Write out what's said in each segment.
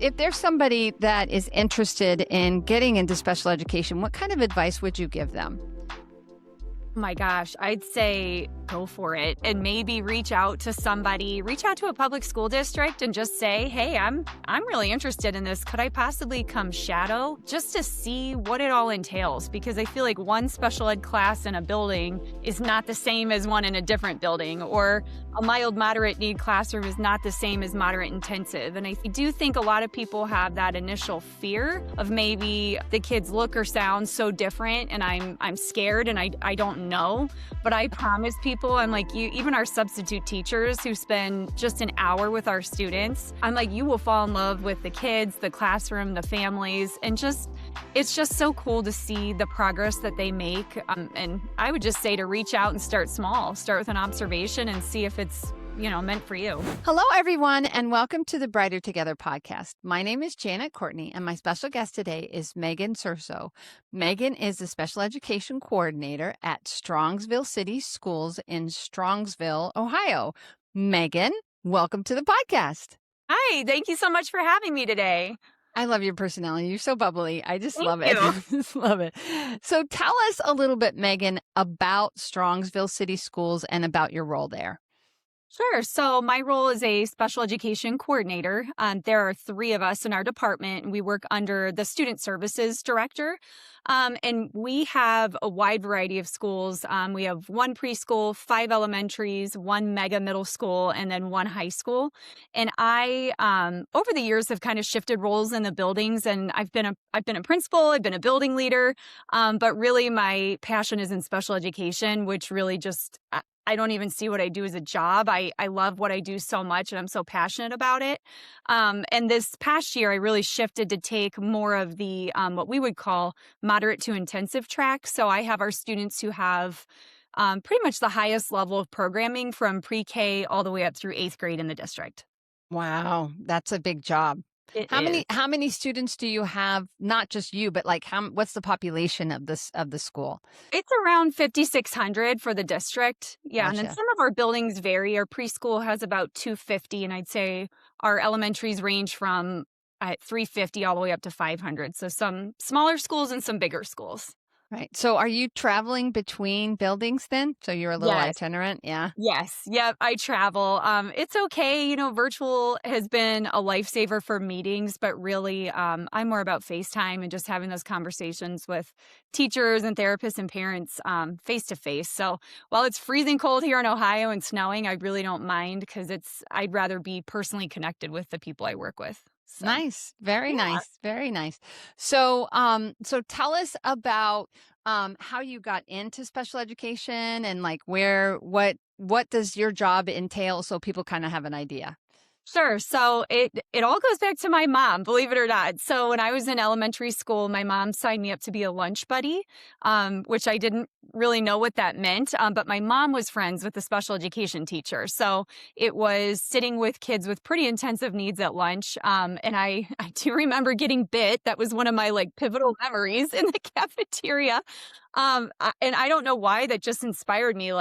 If there's somebody that is interested in getting into special education, what kind of advice would you give them? Oh my gosh, I'd say go for it and maybe reach out to somebody, reach out to a public school district and just say, "Hey, I'm really interested in this. Could I possibly come shadow just to see what it all entails?" Because I feel like one special ed class in a building is not the same as one in a different building, or a mild moderate need classroom is not the same as moderate intensive. And I do think a lot of people have that initial fear of maybe the kids look or sound so different and I'm scared and I don't know. But I promise people, I'm like, you, even our substitute teachers who spend just an hour with our students, I'm like, you will fall in love with the kids, the classroom, the families, and it's just so cool to see the progress that they make. And I would just say to reach out and start small, start with an observation and see if it's meant for you. Hello, everyone, and welcome to the Brighter Together podcast. My name is Janet Courtney, and my special guest today is Megan Surso. Megan is the special education coordinator at Strongsville City Schools in Strongsville, Ohio. Megan, welcome to the podcast. Hi, thank you so much for having me today. I love your personality. You're so bubbly. I just love Thank it. you. I just love it. So tell us a little bit, Megan, about Strongsville City Schools and about your role there. Sure. So my role is a special education coordinator. There are three of us in our department, and we work under the student services director. And we have a wide variety of schools. We have one preschool, 5 elementaries, one mega middle school, and then one high school. And I, over the years, have kind of shifted roles in the buildings. And I've been a principal, I've been a building leader, but really my passion is in special education, which really just I don't even see what I do as a job. I love what I do so much, and I'm so passionate about it. And this past year, I really shifted to take more of the what we would call moderate to intensive track. So I have our students who have pretty much the highest level of programming from pre-K all the way up through 8th grade in the district. Wow, that's a big job. It How is. many students do you have? Not just you, but like what's the population of the school? It's around 5,600 for the district. Yeah. And then Gotcha. some of our buildings vary. Our preschool has about 250, and I'd say our elementaries range from 350 all the way up to 500. So some smaller schools and some bigger schools. Right. So are you traveling between buildings then? So you're a little Yes. itinerant? Yeah. Yes. Yep. I travel. It's okay. Virtual has been a lifesaver for meetings, but really, I'm more about FaceTime and just having those conversations with teachers and therapists and parents face to face. So while it's freezing cold here in Ohio and snowing, I really don't mind because I'd rather be personally connected with the people I work with. So, Nice. Very yeah. nice. Very nice. So so tell us about how you got into special education and like what does your job entail so people kind of have an idea. Sure. So it all goes back to my mom, believe it or not. So when I was in elementary school, my mom signed me up to be a lunch buddy, which I didn't really know what that meant. But my mom was friends with the special education teacher. So it was sitting with kids with pretty intensive needs at lunch. And I do remember getting bit. That was one of my pivotal memories in the cafeteria. And I don't know why that just inspired me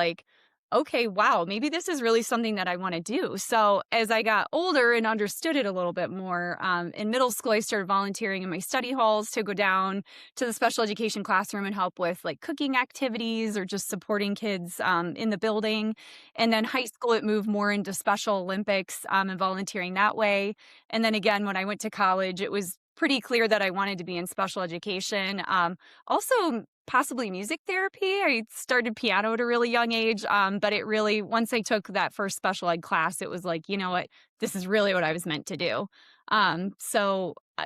okay, wow, maybe this is really something that I want to do. So as I got older and understood it a little bit more, in middle school, I started volunteering in my study halls to go down to the special education classroom and help with cooking activities or just supporting kids in the building. And then high school, it moved more into Special Olympics and volunteering that way. And then again, when I went to college, it was pretty clear that I wanted to be in special education. Also, possibly music therapy. I started piano at a really young age, but it really, once I took that first special ed class, it was like, you know what, this is really what I was meant to do. So I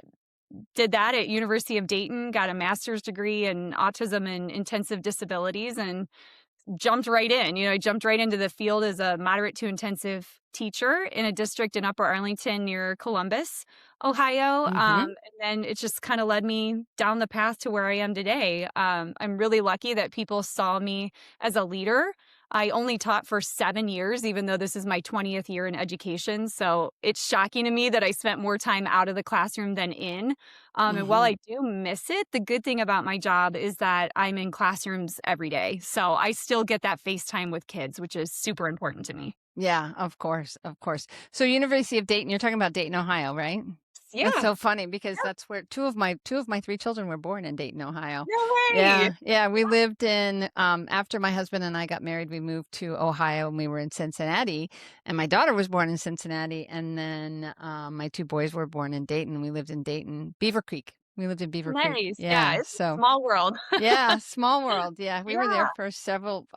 did that at University of Dayton, got a master's degree in autism and intensive disabilities, and jumped right in. I jumped right into the field as a moderate to intensive teacher in a district in Upper Arlington near Columbus, Ohio. Mm-hmm. And then it just kind of led me down the path to where I am today. I'm really lucky that people saw me as a leader. I only taught for 7 years, even though this is my 20th year in education. So it's shocking to me that I spent more time out of the classroom than in. And while I do miss it, the good thing about my job is that I'm in classrooms every day. So I still get that face time with kids, which is super important to me. Yeah, of course, of course. So University of Dayton, you're talking about Dayton, Ohio, right? That's Yeah. so funny because that's where two of my three children were born in Dayton, Ohio. No way. Yeah, yeah, we lived in, after my husband and I got married, we moved to Ohio and we were in Cincinnati, and my daughter was born in Cincinnati, and then, my 2 boys were born in Dayton. We lived in Dayton, Beaver Creek. We lived in Beaver Creek. Nice. Yeah, Yeah, it's a so small world. yeah, small world. Yeah, we were there Yeah. for several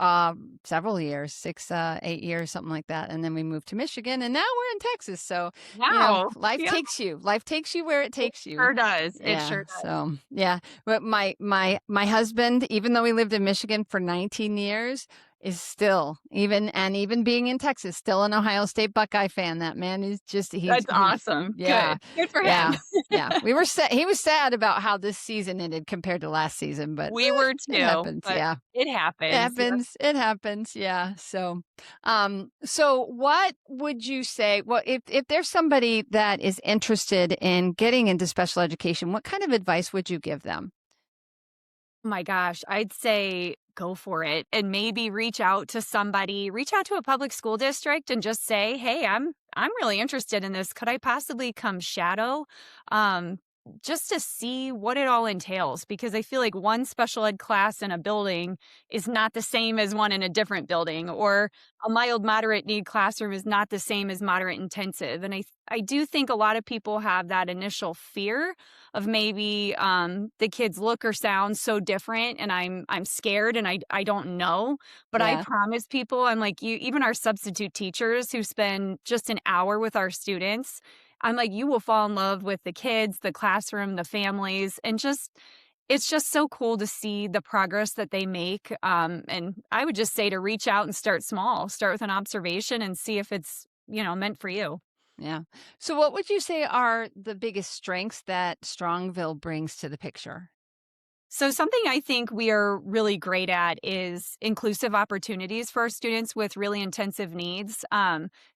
years, 6, 8 years, something like that, and then we moved to Michigan, and now we're in Texas. So, Wow. life Yeah. takes you. Life takes you where it It takes you. sure does. It Yeah. sure does. So, yeah. But my husband, even though we lived in Michigan for 19 years, is still even being in Texas, still an Ohio State Buckeye fan. That man is just That's he's awesome. yeah. Good. Good for him. Yeah. Yeah. He was sad about how this season ended compared to last season, but We were it too, happens. but Yeah. it It happens. Yeah. happens. It happens. Yeah. So what would you say? Well, if there's somebody that is interested in getting into special education, what kind of advice would you give them? Oh my gosh, I'd say go for it and maybe reach out to somebody, reach out to a public school district and just say, "Hey, I'm really interested in this. Could I possibly come shadow?" Um just to see what it all entails because I feel like one special ed class in a building is not the same as one in a different building or a mild moderate need classroom is not the same as moderate intensive. And I do think a lot of people have that initial fear of maybe the kids look or sound so different and I'm scared and I don't know. But I Yeah. promise people, I'm like you, even our substitute teachers who spend just an hour with our students, I'm like, you will fall in love with the kids, the classroom, the families, and just it's just so cool to see the progress that they make. And I would just say to reach out and start small, start with an observation and see if it's, meant for you. Yeah. So what would you say are the biggest strengths that Strongville brings to the picture? So, something I think we are really great at is inclusive opportunities for our students with really intensive needs.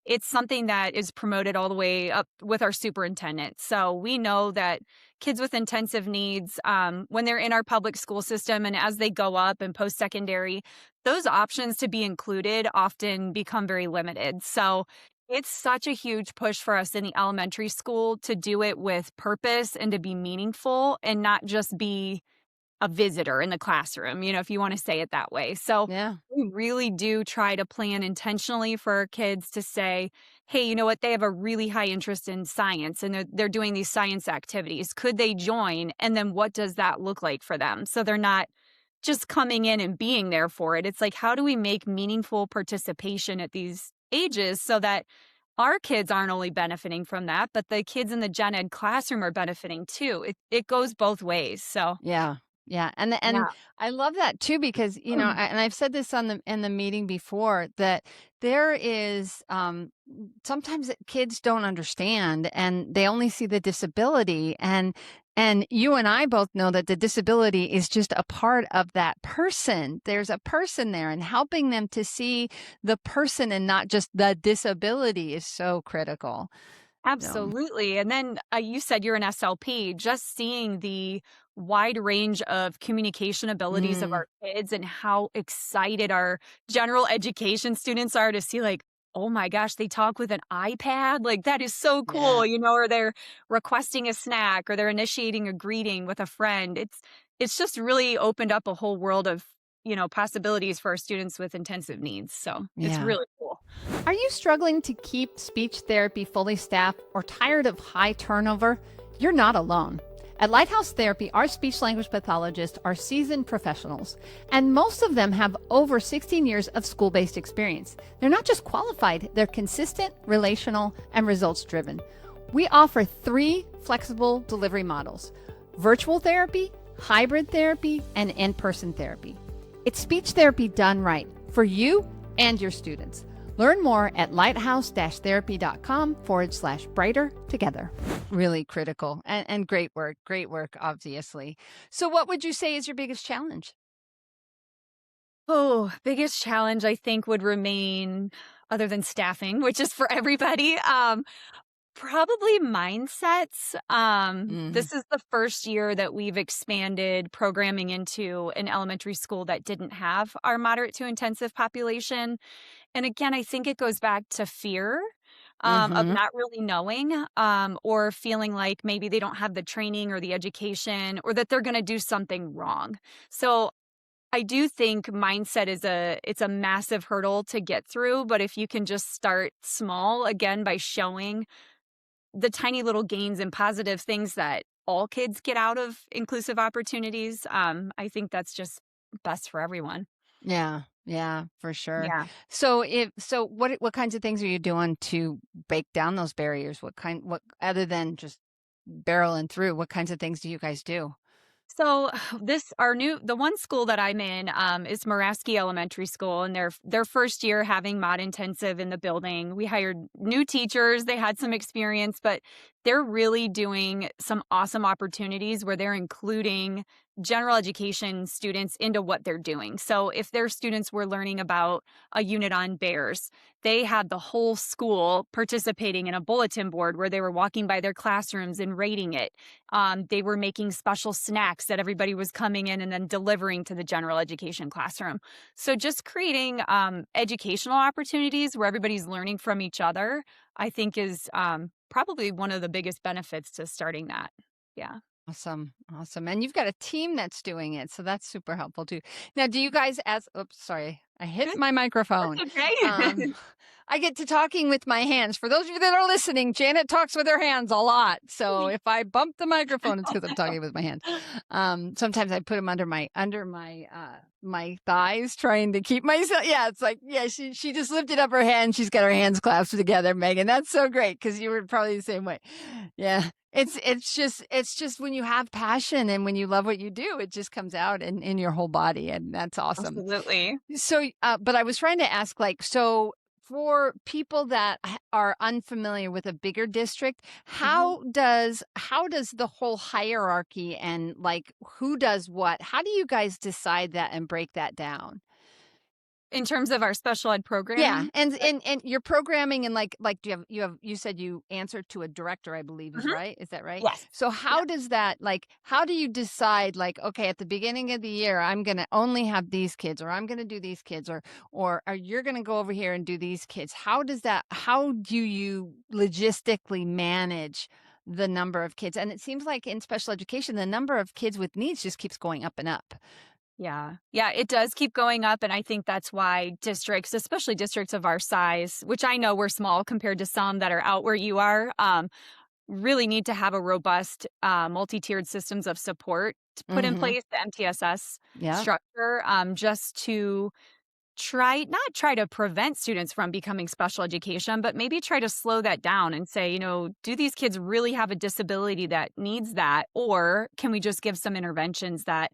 It's something that is promoted all the way up with our superintendent. So, we know that kids with intensive needs, when they're in our public school system and as they go up and post secondary, those options to be included often become very limited. So, it's such a huge push for us in the elementary school to do it with purpose and to be meaningful and not just be a visitor in the classroom, if you want to say it that way. So Yeah. we really do try to plan intentionally for our kids to say, hey, you know what? They have a really high interest in science and they're doing these science activities. Could they join? And then what does that look like for them? So they're not just coming in and being there for it. It's like, how do we make meaningful participation at these ages so that our kids aren't only benefiting from that, but the kids in the gen ed classroom are benefiting too. It goes both ways. So Yeah. Yeah. And yeah. I love that too because, and I've said this on the in the meeting before that there is sometimes kids don't understand and they only see the disability and you and I both know that the disability is just a part of that person. There's a person there and helping them to see the person and not just the disability is so critical. So, Absolutely. And then you said you're an SLP, just seeing the wide range of communication abilities of mm, our kids and how excited our general education students are to see, like, oh my gosh, they talk with an iPad. Like, that is so yeah. cool, or they're requesting a snack or they're initiating a greeting with a friend. It's just really opened up a whole world of, possibilities for our students with intensive needs. So it's Yeah. really cool. Are you struggling to keep speech therapy fully staffed or tired of high turnover? You're not alone. At Lighthouse Therapy, our speech language pathologists are seasoned professionals, and most of them have over 16 years of school based experience. They're not just qualified, they're consistent, relational, and results driven. We offer 3 flexible delivery models: virtual therapy, hybrid therapy, and in person therapy. It's speech therapy done right for you and your students. Learn more at lighthouse-therapy.com/brighter together. Really critical and great work, obviously. So what would you say is your biggest challenge? Oh, biggest challenge I think would remain, other than staffing, which is for everybody, probably mindsets. Mm, This is the first year that we've expanded programming into an elementary school that didn't have our moderate to intensive population. And again, I think it goes back to fear. of Mhm. not really knowing, or feeling like maybe they don't have the training or the education or that they're going to do something wrong. So I do think mindset is it's a massive hurdle to get through, but if you can just start small again by showing the tiny little gains and positive things that all kids get out of inclusive opportunities, I think that's just best for everyone. Yeah, yeah, for sure. Yeah. So what kinds of things are you doing to break down those barriers? What other than just barreling through, what kinds of things do you guys do? So the one school that I'm in is Moraski Elementary School, and their first year having mod intensive in the building. We hired new teachers; they had some experience, but they're really doing some awesome opportunities where they're including general education students into what they're doing. So if their students were learning about a unit on bears, they had the whole school participating in a bulletin board where they were walking by their classrooms and rating it. They were making special snacks that everybody was coming in and then delivering to the general education classroom. So just creating educational opportunities where everybody's learning from each other, I think is probably one of the biggest benefits to starting that. Yeah. Awesome. Awesome. And you've got a team that's doing it, so that's super helpful too. Now, do you guys as oops, sorry. I hit Good. my microphone. That's okay. I get to talking with my hands. For those of you that are listening, Janet talks with her hands a lot. So if I bump the microphone, it's because I'm talking with my hands. Sometimes I put them my thighs, trying to keep myself. Yeah, it's like she just lifted up her hand. She's got her hands clasped together, Megan. That's so great because you were probably the same way. Yeah. It's just when you have passion and when you love what you do, it just comes out in your whole body, and that's awesome. Absolutely. So, but I was trying to ask, like, so for people that are unfamiliar with a bigger district, Mhm. how does the whole hierarchy and like who does what? How do you guys decide that and break that down? In terms of our special ed Yeah, programming. and your programming and like do you said you answer to a director, I believe is Mhm. right? Is that right? Yes. So Yeah. how does that like how do you decide like okay, at the beginning of the year I'm going to only have these kids or I'm going to do these kids or you're going to go over here and do these kids? How do you logistically manage the number of kids? And it seems like in special education the number of kids with needs just keeps going up and up. Yeah. Yeah, it does keep going up, and I think that's why districts, especially districts of our size, which I know we're small compared to some that are out where you are, really need to have a robust, multi-tiered systems of support to put in Mhm. place, the MTSS Yeah. structure, just to try to prevent students from becoming special education, but maybe try to slow that down and say, do these kids really have a disability that needs that? Or can we just give some interventions that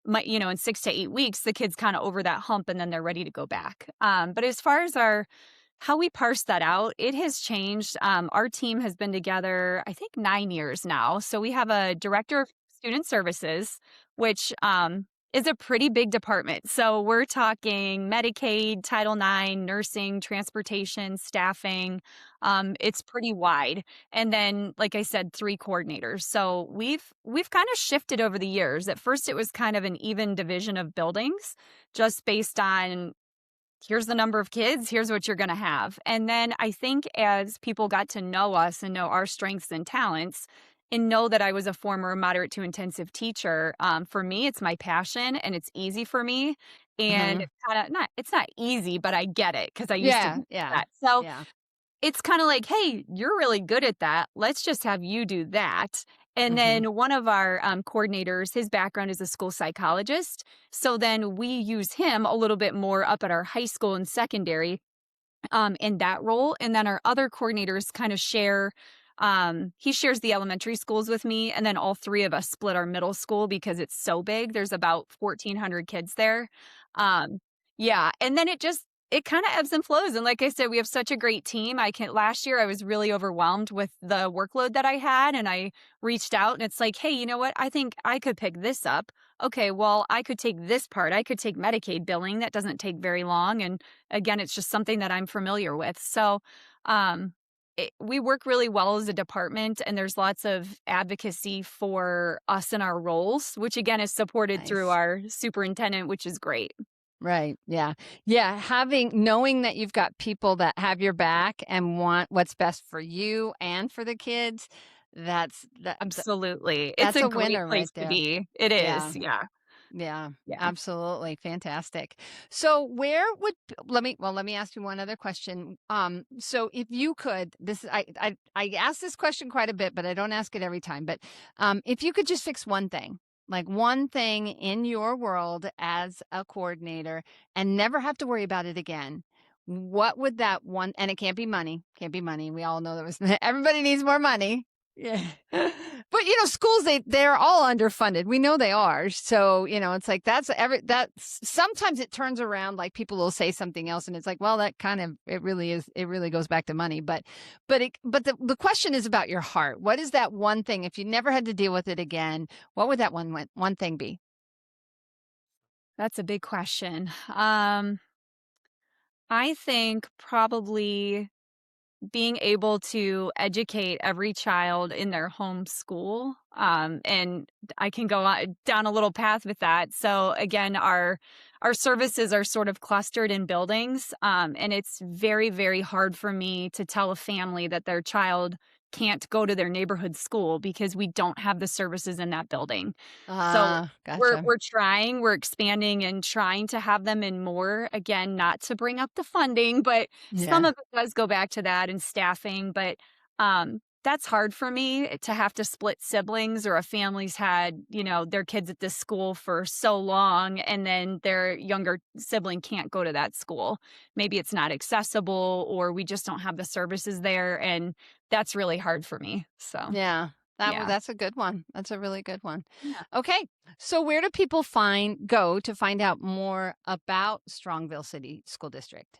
might, in 6 to 8 weeks, the kids kind of over that hump and then they're ready to go back. But as far as how we parse that out, it has changed. Our team has been together, I think, 9 years now. So we have a director of student services, which is a pretty big department. So we're talking Medicaid, Title IX, nursing, transportation, staffing. It's pretty wide. And then, like I said, 3 coordinators. So we've kind of shifted over the years. At first, it was kind of an even division of buildings, just based on here's the number of kids, here's what you're going to have. And then I think as people got to know us and know our strengths and talents, and know that I was a former moderate to intensive teacher, for me, it's my passion and it's easy for me. And Mhm. it's kind of it's not easy, but I get it because I used to Yeah, do yeah. that. So Yeah. it's kinda like, "Hey, you're really good at that. Let's just have you do that." And Mhm. then one of our, coordinators, his background is a school psychologist, so then we use him a little bit more up at our high school and secondary, in that role, and then our other coordinators kind of share he shares the elementary schools with me, and then all 3 of us split our middle school because it's so big, there's about 1,400 kids there. Um, yeah, and then it kinda ebbs and flows, and like I said, we have such a great team. I can Last year, I was really overwhelmed with the workload that I had, and I reached out, and it's like, "Hey, you know what? I think I could pick this up. Okay, well, I could take this part. I could take Medicaid billing, that doesn't take very long, and again, it's just something that I'm familiar with." So, um, we work really well as a department, and there's lots of advocacy for us in our roles, which again is supported through Nice. our superintendent, which is great. Right. Yeah. Yeah. Knowing that you've got people that have your back and want what's best for you and for the kids, Absolutely. It's that's a a great winner right place to there. be. It Yeah. is. Yeah. Yeah. Yeah. Absolutely. Fantastic. So where would let me ask you one other question. So if you could, this I ask this question quite a bit, but I don't ask it every time. But if you could just fix one thing, like one thing in your world as a coordinator and never have to worry about it again, what would that one, and it can't be money. We all know that was everybody needs more money. Yeah. But, schools, they're all underfunded. We know they are. So, it's like that's sometimes it turns around, like people will say something else and it's like, well, that kind of it really is, it really goes back to money. But the question is about your heart. What is that one thing, if you never had to deal with it again, what would that one thing be? That's a big question. I think probably being able to educate every child in their home school. And I can go down a little path with that. So again, our services are sort of clustered in buildings, and it's very, very hard for me to tell a family that their child can't go to their neighborhood school because we don't have the services in that building. So Ah, we're gotcha. we're trying, we're expanding and trying to have them in more, again, not to bring up the funding, but some Yeah. of it does go back to that and staffing, but, that's hard for me to have to split siblings or a family's had, their kids at this school for so long, and then their younger sibling can't go to that school. Maybe it's not accessible or we just don't have the services there, and that's really hard for me, so, Yeah. yeah. That's a good one. That's a really good one. Yeah. Okay. So where do people go to find out more about Strongville City School District?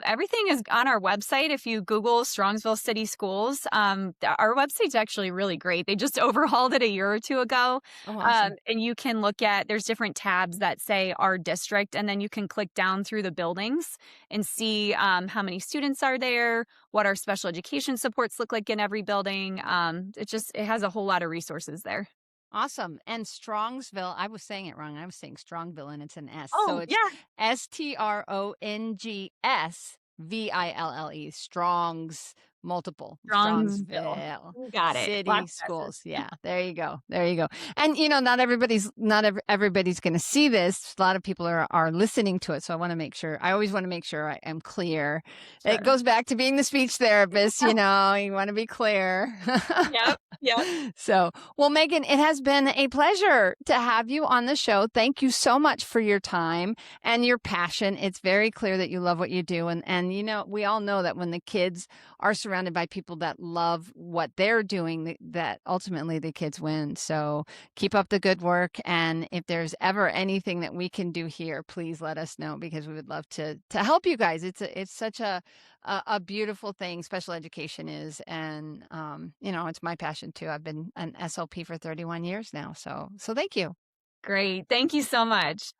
Everything is on our website. If you Google Strongsville City Schools, our website's actually really great. They just overhauled it a year or two ago. Oh, awesome. And you can look there's different tabs that say our district, and then you can click down through the buildings and see how many students are there, what our special education supports look like in every building. It has a whole lot of resources there. Awesome. And Strongsville, I was saying it wrong. I was saying Strongville and it's an S. So Oh, it's yeah. Strongsville. Strongs, multiple, Strongsville. Strongsville You got it. City Lots of Schools. S's. Yeah, there you go. There you go. And not everybody's going to see this. A lot of people are listening to it. So I always want to make sure I am clear. It Sure. goes back to being the speech therapist, you want to be clear. Yep. Yep. So, well, Megan, it has been a pleasure to have you on the show. Thank you so much for your time and your passion. It's very clear that you love what you do. And we all know that when the kids are surrounded by people that love what they're doing, that ultimately the kids win. So keep up the good work. And if there's ever anything that we can do here, please let us know because we would love to help you guys. It's such a beautiful thing special education is, and it's my passion too. I've been an SLP for 31 years now, so thank you. Great. Thank you so much.